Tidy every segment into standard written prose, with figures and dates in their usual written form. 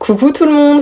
Coucou tout le monde!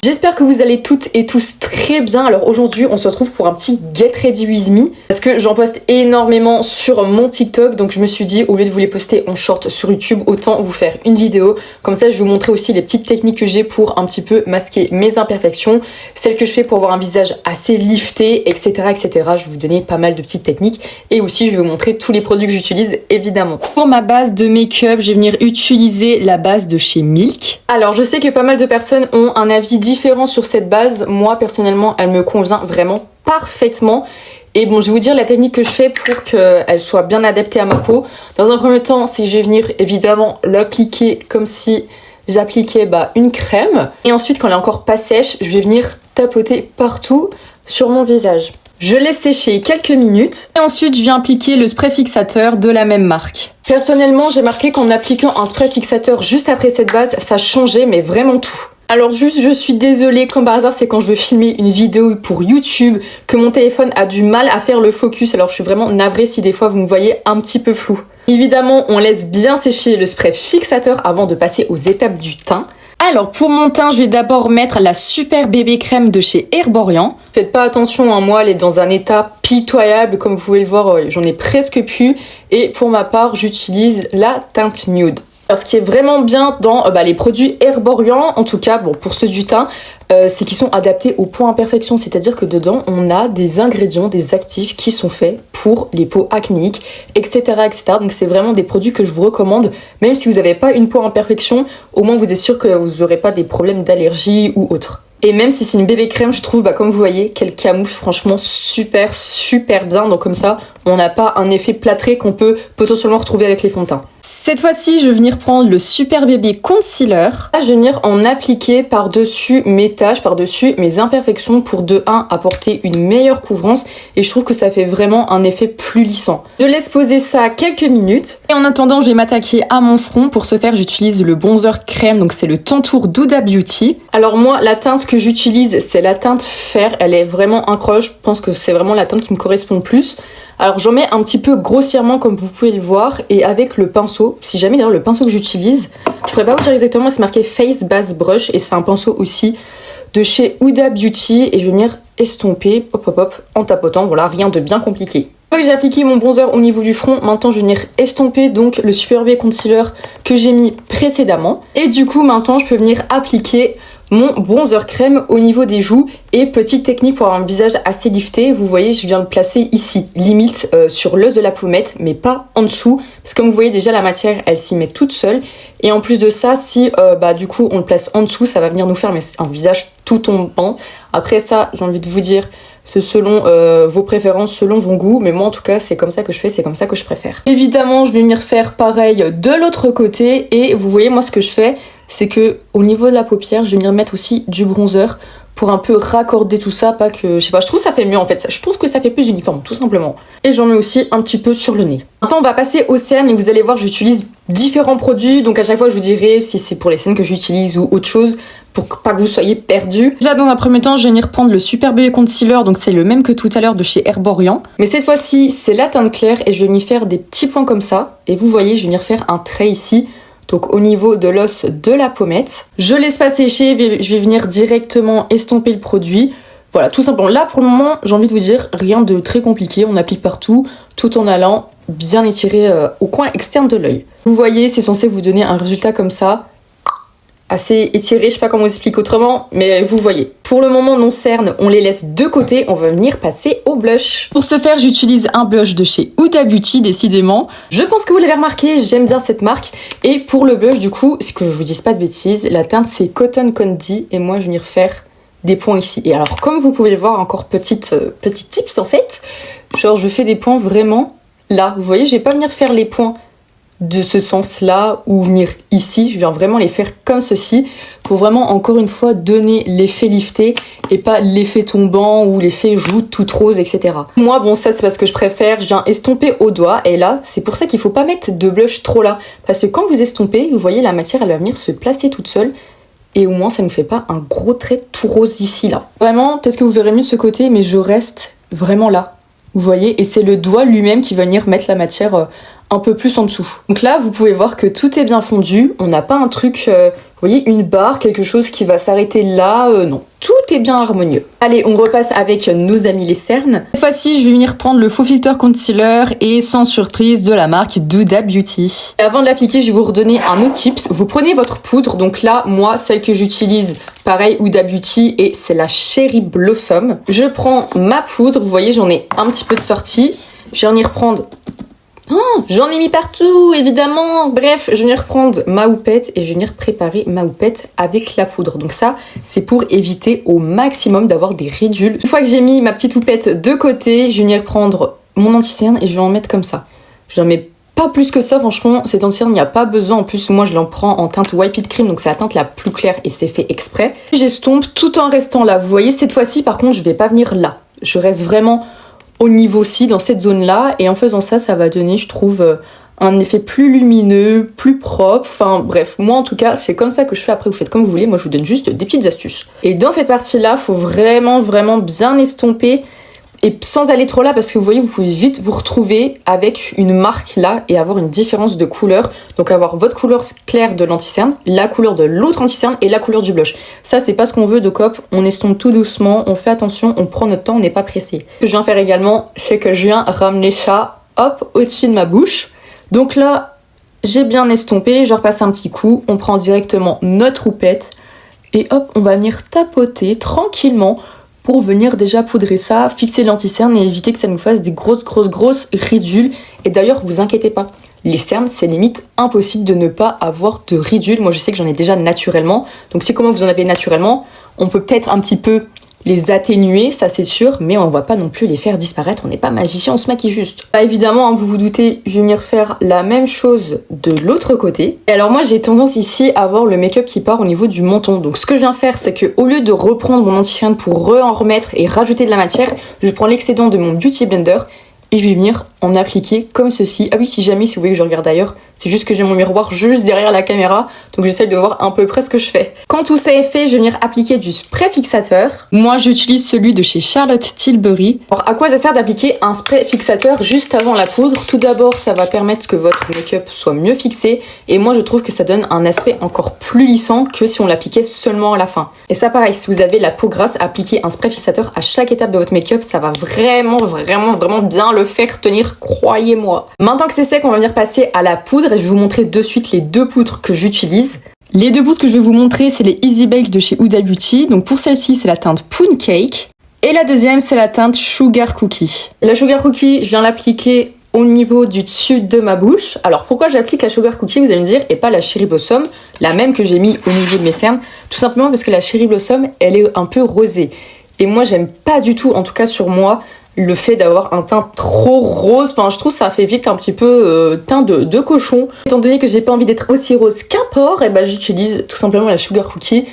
J'espère que vous allez toutes et tous très bien. Alors aujourd'hui on se retrouve pour un petit Get Ready With Me parce que j'en poste énormément sur mon TikTok, donc je me suis dit au lieu de vous les poster en short sur YouTube, autant vous faire une vidéo. Comme ça je vais vous montrer aussi les petites techniques que j'ai pour un petit peu masquer mes imperfections, celles que je fais pour avoir un visage assez lifté, etc. etc. Je vais vous donner pas mal de petites techniques et aussi je vais vous montrer tous les produits que j'utilise évidemment. Pour ma base de make-up, je vais venir utiliser la base de chez Milk. Alors je sais que pas mal de personnes ont un avis différent sur cette base. Moi personnellement elle me convient vraiment parfaitement. Et bon, je vais vous dire la technique que je fais pour qu'elle soit bien adaptée à ma peau. Dans un premier temps, c'est que je vais venir évidemment l'appliquer comme si j'appliquais une crème. Et ensuite, quand elle est encore pas sèche, je vais venir tapoter partout sur mon visage. Je laisse sécher quelques minutes. Et ensuite, je viens appliquer le spray fixateur de la même marque. Personnellement, j'ai marqué qu'en appliquant un spray fixateur juste après cette base, ça changeait mais vraiment tout. Alors juste, je suis désolée, comme par hasard, c'est quand je veux filmer une vidéo pour YouTube que mon téléphone a du mal à faire le focus. Alors je suis vraiment navrée si des fois vous me voyez un petit peu flou. Évidemment, on laisse bien sécher le spray fixateur avant de passer aux étapes du teint. Alors pour mon teint, je vais d'abord mettre la Super Bébé Crème de chez Herborian. Faites pas attention, moi elle est dans un état pitoyable, comme vous pouvez le voir, j'en ai presque plus. Et pour ma part, j'utilise la teinte nude. Alors ce qui est vraiment bien dans les produits Herborian, en tout cas pour ceux du teint, c'est qu'ils sont adaptés aux peaux imperfections, c'est-à-dire que dedans on a des ingrédients, des actifs qui sont faits pour les peaux acnéiques, etc. etc. Donc c'est vraiment des produits que je vous recommande, même si vous n'avez pas une peau imperfection, au moins vous êtes sûr que vous n'aurez pas des problèmes d'allergie ou autre. Et même si c'est une bébé crème, je trouve, comme vous voyez, qu'elle camoufle franchement super bien. Donc comme ça, on n'a pas un effet plâtré qu'on peut potentiellement retrouver avec les fonds de teint. Cette fois-ci, je vais venir prendre le Super Bébé Concealer. Là, je vais venir en appliquer par-dessus mes taches, par-dessus mes imperfections pour de 1 apporter une meilleure couvrance. Et je trouve que ça fait vraiment un effet plus lissant. Je laisse poser ça quelques minutes. Et en attendant, je vais m'attaquer à mon front. Pour ce faire, j'utilise le bronzer crème, donc c'est le Tantour d'Huda Beauty. Alors moi, la teinte que j'utilise, c'est la teinte Fer. Elle est vraiment incroyable. Je pense que c'est vraiment la teinte qui me correspond le plus. Alors j'en mets un petit peu grossièrement comme vous pouvez le voir et avec le pinceau, si jamais d'ailleurs le pinceau que j'utilise, je pourrais pas vous dire exactement, c'est marqué Face Base Brush et c'est un pinceau aussi de chez Huda Beauty et je vais venir estomper, en tapotant, voilà, rien de bien compliqué. Une fois que j'ai appliqué mon bronzer au niveau du front, maintenant je vais venir estomper donc le Super Bébé Concealer que j'ai mis précédemment et du coup maintenant je peux venir appliquer mon bronzer crème au niveau des joues. Et petite technique pour avoir un visage assez lifté, vous voyez je viens le placer ici, limite sur l'os de la pommette mais pas en dessous, parce que comme vous voyez déjà la matière elle s'y met toute seule. Et en plus de ça, si du coup on le place en dessous, ça va venir nous faire un visage tout tombant. Après ça, j'ai envie de vous dire, c'est selon vos préférences, selon vos goûts, mais moi en tout cas c'est comme ça que je fais, c'est comme ça que je préfère. Évidemment je vais venir faire pareil de l'autre côté et vous voyez moi ce que je fais, c'est que au niveau de la paupière, je vais venir mettre aussi du bronzer pour un peu raccorder tout ça, pas que, je sais pas, je trouve que ça fait mieux en fait, je trouve que ça fait plus uniforme tout simplement. Et j'en mets aussi un petit peu sur le nez. Maintenant on va passer aux cernes et vous allez voir j'utilise différents produits, donc à chaque fois je vous dirai si c'est pour les cernes que j'utilise ou autre chose, pour pas que vous soyez perdus. Déjà dans un premier temps, je vais venir prendre le Super Bébé Concealer, donc c'est le même que tout à l'heure de chez Herborian. Mais cette fois-ci, c'est la teinte claire et je vais venir faire des petits points comme ça. Et vous voyez, je vais venir faire un trait ici, donc au niveau de l'os de la pommette. Je laisse pas sécher, je vais venir directement estomper le produit. Voilà, tout simplement. Là, pour le moment, j'ai envie de vous dire, rien de très compliqué. On applique partout, tout en allant bien étirer au coin externe de l'œil. Vous voyez, c'est censé vous donner un résultat comme ça. Assez étiré, je sais pas comment vous expliquer autrement, mais vous voyez. Pour le moment, nos cernes, on les laisse de côté, on va venir passer au blush. Pour ce faire, j'utilise un blush de chez Huda Beauty, décidément. Je pense que vous l'avez remarqué, j'aime bien cette marque. Et pour le blush, du coup, ce que je vous dise pas de bêtises, la teinte c'est Cotton Candy, et moi je vais venir faire des points ici. Et alors, comme vous pouvez le voir, encore petit tips en fait, genre je fais des points vraiment là. Vous voyez, je vais pas venir faire les points de ce sens-là ou venir ici, je viens vraiment les faire comme ceci pour vraiment encore une fois donner l'effet lifté et pas l'effet tombant ou l'effet joue toute rose, etc. Moi bon ça c'est parce que je préfère, je viens estomper au doigt et là c'est pour ça qu'il faut pas mettre de blush trop là parce que quand vous estompez, vous voyez la matière elle va venir se placer toute seule et au moins ça ne fait pas un gros trait tout rose ici là. Vraiment peut-être que vous verrez mieux de ce côté mais je reste vraiment là, vous voyez, et c'est le doigt lui-même qui va venir mettre la matière un peu plus en dessous. Donc là, vous pouvez voir que tout est bien fondu. On n'a pas un truc, vous voyez, une barre, quelque chose qui va s'arrêter là. Non, tout est bien harmonieux. Allez, on repasse avec nos amis les cernes. Cette fois-ci, je vais venir prendre le Faux Filter Concealer et sans surprise de la marque Huda Beauty. Et avant de l'appliquer, je vais vous redonner un autre tips. Vous prenez votre poudre. Donc là, moi, celle que j'utilise, pareil, Huda Beauty, et c'est la Cherry Blossom. Je prends ma poudre. Vous voyez, j'en ai un petit peu de sortie. Je vais en y reprendre. Oh, j'en ai mis partout, évidemment. Bref, je vais venir prendre ma houppette et je vais venir préparer ma houppette avec la poudre. Donc ça, c'est pour éviter au maximum d'avoir des ridules. Une fois que j'ai mis ma petite houppette de côté, je vais venir prendre mon anti-cerne et je vais en mettre comme ça. Je n'en mets pas plus que ça, franchement. Cet anti-cerne, il n'y a pas besoin. En plus, moi, je l'en prends en teinte Wipe It Cream, donc c'est la teinte la plus claire et c'est fait exprès. J'estompe tout en restant là. Vous voyez, cette fois-ci, par contre, je vais pas venir là. Je reste vraiment au niveau-ci, dans cette zone-là, et en faisant ça, ça va donner, je trouve, un effet plus lumineux, plus propre, enfin bref, moi en tout cas, c'est comme ça que je fais. Après, vous faites comme vous voulez, moi je vous donne juste des petites astuces. Et dans cette partie-là, faut vraiment bien estomper, et sans aller trop là, parce que vous voyez, vous pouvez vite vous retrouver avec une marque là, et avoir une différence de couleur, donc avoir votre couleur claire de l'anti-cerne, la couleur de l'autre anti-cerne, et la couleur du blush. Ça, c'est pas ce qu'on veut de cop, on estompe tout doucement, on fait attention, on prend notre temps, on n'est pas pressé. Ce que je viens faire également, c'est que je viens ramener ça, hop, au-dessus de ma bouche. Donc là, j'ai bien estompé, je repasse un petit coup, on prend directement notre houppette, et hop, on va venir tapoter tranquillement, pour venir déjà poudrer ça, fixer l'anti-cerne et éviter que ça nous fasse des grosses ridules. Et d'ailleurs, vous inquiétez pas, les cernes, c'est limite impossible de ne pas avoir de ridules. Moi, je sais que j'en ai déjà naturellement. Donc si comment vous en avez naturellement, on peut peut-être un petit peu les atténuer, ça c'est sûr, mais on ne va pas non plus les faire disparaître, on n'est pas magicien, on se maquille juste. Bah, évidemment, hein, vous vous doutez, je vais venir faire la même chose de l'autre côté. Et alors moi j'ai tendance ici à avoir le make-up qui part au niveau du menton. Donc ce que je viens faire, c'est que au lieu de reprendre mon anti-cerne pour en remettre et rajouter de la matière, je prends l'excédent de mon Beauty Blender et je vais venir en appliquer comme ceci. Ah oui, si jamais, si vous voulez que je regarde ailleurs, c'est juste que j'ai mon miroir juste derrière la caméra, donc j'essaie de voir à peu près ce que je fais. Quand tout ça est fait, je vais venir appliquer du spray fixateur. Moi, j'utilise celui de chez Charlotte Tilbury. Alors, à quoi ça sert d'appliquer un spray fixateur juste avant la poudre? Tout d'abord, ça va permettre que votre make-up soit mieux fixé, et moi, je trouve que ça donne un aspect encore plus lissant que si on l'appliquait seulement à la fin. Et ça, pareil, si vous avez la peau grasse, appliquer un spray fixateur à chaque étape de votre make-up, ça va vraiment bien le faire tenir, croyez-moi. Maintenant que c'est sec, on va venir passer à la poudre et je vais vous montrer de suite les deux poudres que j'utilise. Les deux poudres que je vais vous montrer, c'est les Easy Bake de chez Huda Beauty. Donc pour celle-ci, c'est la teinte Pound Cake. Et la deuxième, c'est la teinte Sugar Cookie. La Sugar Cookie, je viens l'appliquer au niveau du dessus de ma bouche. Alors pourquoi j'applique la Sugar Cookie, vous allez me dire, et pas la Cherry Blossom, la même que j'ai mis au niveau de mes cernes? Tout simplement parce que la Cherry Blossom, elle est un peu rosée. Et moi, j'aime pas du tout, en tout cas sur moi, le fait d'avoir un teint trop rose. Enfin, je trouve que ça fait vite un petit peu teint de cochon. Étant donné que j'ai pas envie d'être aussi rose qu'un porc, et ben j'utilise tout simplement la Sugar Cookie.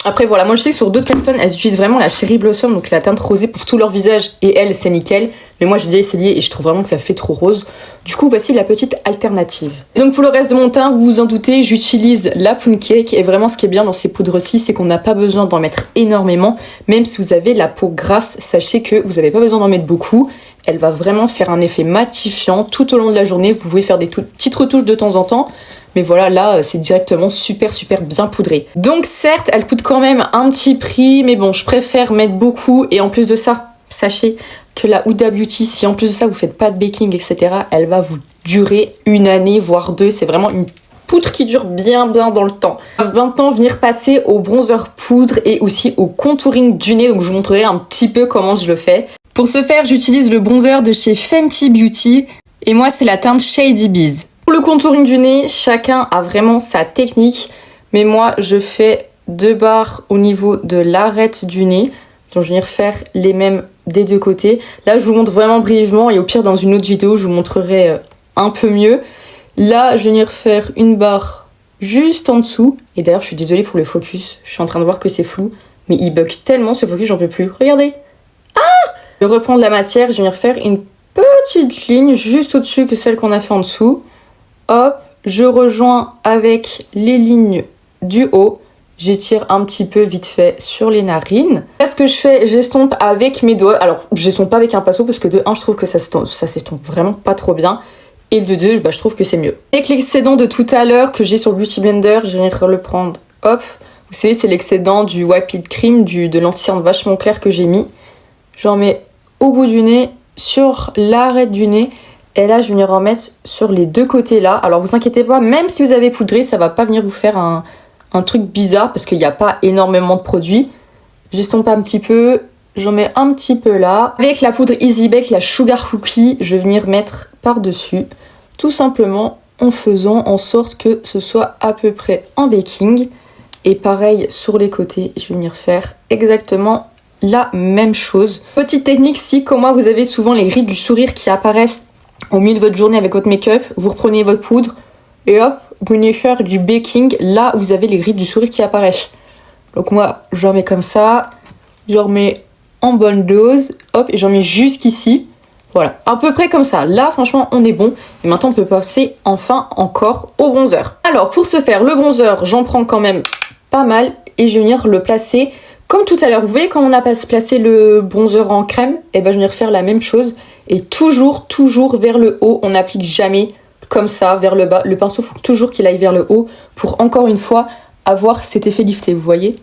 Après voilà, moi je sais que sur d'autres personnes, elles utilisent vraiment la Cherry Blossom, donc la teinte rosée pour tout leur visage, et elle, c'est nickel. Mais moi j'ai déjà essayé et je trouve vraiment que ça fait trop rose. Du coup, voici la petite alternative. Et donc pour le reste de mon teint, vous vous en doutez, j'utilise la Pound Cake. Et vraiment, ce qui est bien dans ces poudres-ci, c'est qu'on n'a pas besoin d'en mettre énormément. Même si vous avez la peau grasse, sachez que vous n'avez pas besoin d'en mettre beaucoup. Elle va vraiment faire un effet matifiant tout au long de la journée. Vous pouvez faire des petites retouches de temps en temps. Mais voilà, là, c'est directement super bien poudré. Donc certes, elle coûte quand même un petit prix. Mais bon, je préfère mettre beaucoup. Et en plus de ça, sachez que la Huda Beauty, si en plus de ça, vous faites pas de baking, etc., elle va vous durer une année, voire deux. C'est vraiment une poudre qui dure bien dans le temps. Maintenant, venir passer au bronzer poudre et aussi au contouring du nez. Donc je vous montrerai un petit peu comment je le fais. Pour ce faire, j'utilise le bronzer de chez Fenty Beauty. Et moi, c'est la teinte Shady Bees. Pour le contouring du nez, chacun a vraiment sa technique. Mais moi, je fais 2 barres au niveau de l'arête du nez. Donc je vais venir faire les mêmes des deux côtés. Là, je vous montre vraiment brièvement et au pire, dans une autre vidéo, je vous montrerai un peu mieux. Là, je vais venir faire une barre juste en dessous. Et d'ailleurs, je suis désolée pour le focus. Je suis en train de voir que c'est flou. Mais il bug tellement ce focus, j'en peux plus. Regardez. Ah! Je vais reprendre la matière. Je vais venir faire une petite ligne juste au-dessus que celle qu'on a fait en dessous. Hop, je rejoins avec les lignes du haut. J'étire un petit peu vite fait sur les narines. Là, ce que je fais, j'estompe avec mes doigts. Alors, j'estompe pas avec un pinceau parce que de 1, je trouve que ça s'estompe vraiment pas trop bien. Et le de 2, bah, je trouve que c'est mieux. Avec l'excédent de tout à l'heure que j'ai sur le Beauty Blender, je vais venir le prendre. Hop, vous savez, c'est l'excédent du Whipped Cream, de l'anti-cerne vachement clair que j'ai mis. J'en mets au bout du nez, sur l'arête du nez. Et là, je vais venir en mettre sur les deux côtés là. Alors, vous inquiétez pas, même si vous avez poudré, ça va pas venir vous faire un truc bizarre parce qu'il n'y a pas énormément de produits. J'estompe un petit peu. J'en mets un petit peu là. Avec la poudre Easy Bake, la Sugar Cookie, je vais venir mettre par-dessus. Tout simplement en faisant en sorte que ce soit à peu près en baking. Et pareil sur les côtés, je vais venir faire exactement la même chose. Petite technique, si comme moi vous avez souvent les rides du sourire qui apparaissent au milieu de votre journée avec votre make-up, vous reprenez votre poudre et hop, vous venez faire du baking là où vous avez les rides du sourire qui apparaissent. Donc moi, j'en mets comme ça, j'en remets en bonne dose, hop, et j'en mets jusqu'ici. Voilà, à peu près comme ça. Là, franchement, on est bon. Et maintenant, on peut passer enfin encore au bronzer. Alors, pour ce faire, le bronzer, j'en prends quand même pas mal et je vais venir le placer comme tout à l'heure. Vous voyez, quand on a placé le bronzer en crème, et ben, je vais venir faire la même chose. Et toujours vers le haut. On n'applique jamais comme ça, vers le bas. Le pinceau, il faut toujours qu'il aille vers le haut pour, encore une fois, avoir cet effet lifté. Vous voyez ?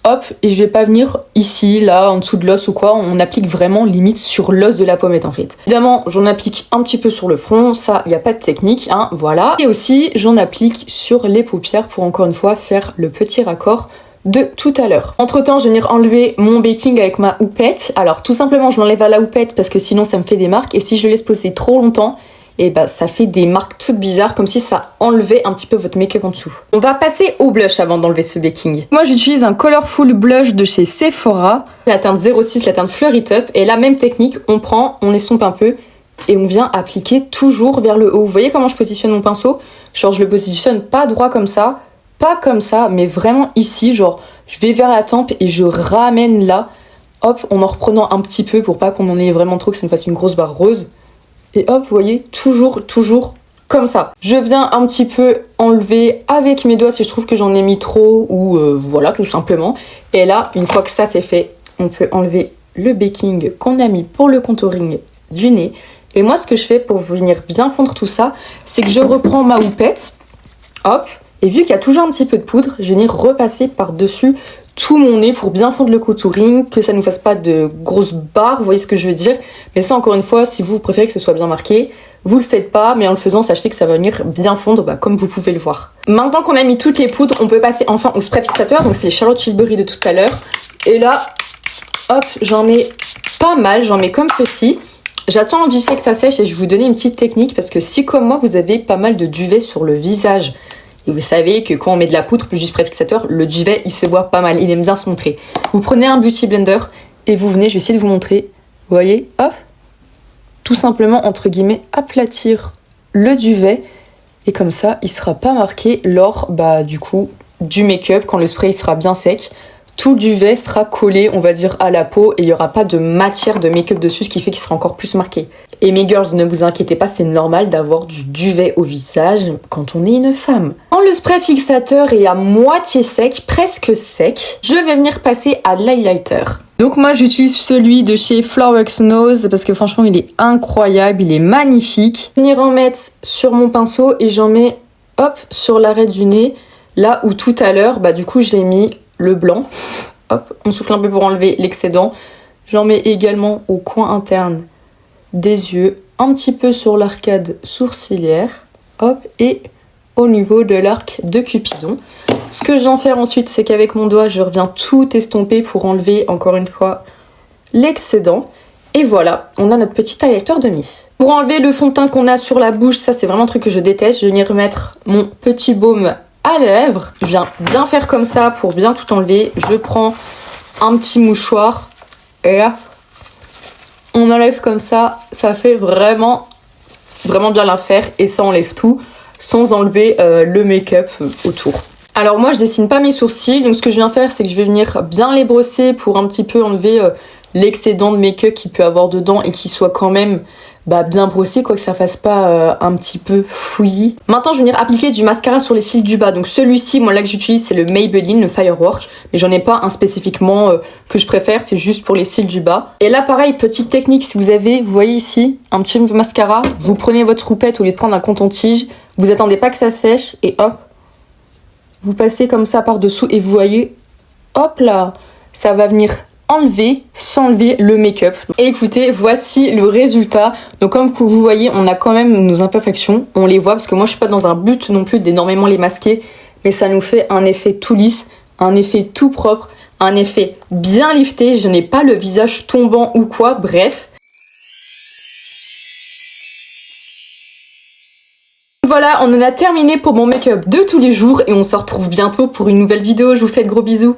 Hop, et je vais pas venir ici, là, en dessous de l'os ou quoi. On applique vraiment limite sur l'os de la pommette en fait. Évidemment, j'en applique un petit peu sur le front, ça, il n'y a pas de technique, hein, voilà. Et aussi, j'en applique sur les paupières pour encore une fois faire le petit raccord de tout à l'heure. Entre temps, je vais venir enlever mon baking avec ma houppette. Alors tout simplement, je l'enlève à la houppette parce que sinon ça me fait des marques. Et si je le laisse poser trop longtemps, et bah ça fait des marques toutes bizarres comme si ça enlevait un petit peu votre make-up en dessous. On va passer au blush avant d'enlever ce baking. Moi j'utilise un Colorful Blush de chez Sephora, la teinte 06, la teinte Fleur It Up, et la même technique, on prend, on estompe un peu et on vient appliquer toujours vers le haut. Vous voyez comment je positionne mon pinceau? Genre je le positionne pas droit comme ça, pas comme ça, mais vraiment ici, genre je vais vers la tempe et je ramène là, hop, en reprenant un petit peu pour pas qu'on en ait vraiment trop, que ça me fasse une grosse barre rose. Et hop, vous voyez, toujours comme ça. Je viens un petit peu enlever avec mes doigts si je trouve que j'en ai mis trop ou voilà, tout simplement. Et là, une fois que ça c'est fait, on peut enlever le baking qu'on a mis pour le contouring du nez. Et moi, ce que je fais pour venir bien fondre tout ça, c'est que je reprends ma houppette, hop, et vu qu'il y a toujours un petit peu de poudre, je vais venir repasser par-dessus tout mon nez pour bien fondre le contouring, que ça ne nous fasse pas de grosses barres, vous voyez ce que je veux dire. Mais ça, encore une fois, si vous préférez que ce soit bien marqué, vous le faites pas, mais en le faisant, sachez que ça va venir bien fondre, bah, comme vous pouvez le voir. Maintenant qu'on a mis toutes les poudres, on peut passer enfin au spray fixateur, donc c'est les Charlotte Tilbury de tout à l'heure. Et là, hop, j'en mets pas mal, j'en mets comme ceci. J'attends vite fait que ça sèche et je vais vous donner une petite technique, parce que si comme moi, vous avez pas mal de duvet sur le visage, et vous savez que quand on met de la poudre plus du spray fixateur, le duvet il se voit pas mal, il aime bien se montrer. Vous prenez un Beauty Blender et vous venez, je vais essayer de vous montrer, vous voyez, hop, tout simplement entre guillemets aplatir le duvet et comme ça il sera pas marqué lors du coup du make-up quand le spray il sera bien sec. Tout le duvet sera collé, on va dire, à la peau et il n'y aura pas de matière de make-up dessus, ce qui fait qu'il sera encore plus marqué. Et mes girls, ne vous inquiétez pas, c'est normal d'avoir du duvet au visage quand on est une femme. Quand le spray fixateur est à moitié sec, presque sec, je vais venir passer à l'highlighter. Donc moi j'utilise celui de chez Florex Nose parce que franchement il est incroyable, il est magnifique. Je vais venir en mettre sur mon pinceau et j'en mets, hop, sur l'arête du nez, là où tout à l'heure, du coup j'ai mis le blanc. Hop, on souffle un peu pour enlever l'excédent. J'en mets également au coin interne des yeux, un petit peu sur l'arcade sourcilière, hop, et au niveau de l'arc de Cupidon. Ce que je viens faire ensuite, c'est qu'avec mon doigt, je reviens tout estomper pour enlever, encore une fois, l'excédent. Et voilà, on a notre petit highlighter demi. Pour enlever le fond de teint qu'on a sur la bouche, ça c'est vraiment un truc que je déteste, je vais venir remettre mon petit baume à lèvres. Je viens bien faire comme ça pour bien tout enlever. Je prends un petit mouchoir et là, on enlève comme ça. Ça fait vraiment bien l'affaire et ça enlève tout sans enlever le make-up autour. Alors moi, je dessine pas mes sourcils. Donc ce que je viens faire, c'est que je vais venir bien les brosser pour un petit peu enlever l'excédent de make-up qu'il peut avoir dedans et qui soit quand même bien brossé, quoi, que ça fasse pas un petit peu fouillis. Maintenant je vais venir appliquer du mascara sur les cils du bas. Donc celui-ci, moi là que j'utilise, c'est le Maybelline, le Firework, mais j'en ai pas un spécifiquement que je préfère, c'est juste pour les cils du bas. Et là pareil, petite technique, si vous avez, vous voyez ici, un petit mascara, vous prenez votre roupette au lieu de prendre un coton-tige, vous attendez pas que ça sèche et hop, vous passez comme ça par dessous et vous voyez, hop là, ça va venir enlever, s'enlever le make-up. Et écoutez, voici le résultat. Donc comme vous voyez, on a quand même nos imperfections, on les voit parce que moi je suis pas dans un but non plus d'énormément les masquer, mais ça nous fait un effet tout lisse, un effet tout propre, un effet bien lifté. Je n'ai pas le visage tombant ou quoi, bref. Voilà, on en a terminé pour mon make-up de tous les jours et on se retrouve bientôt pour une nouvelle vidéo. Je vous fais de gros bisous.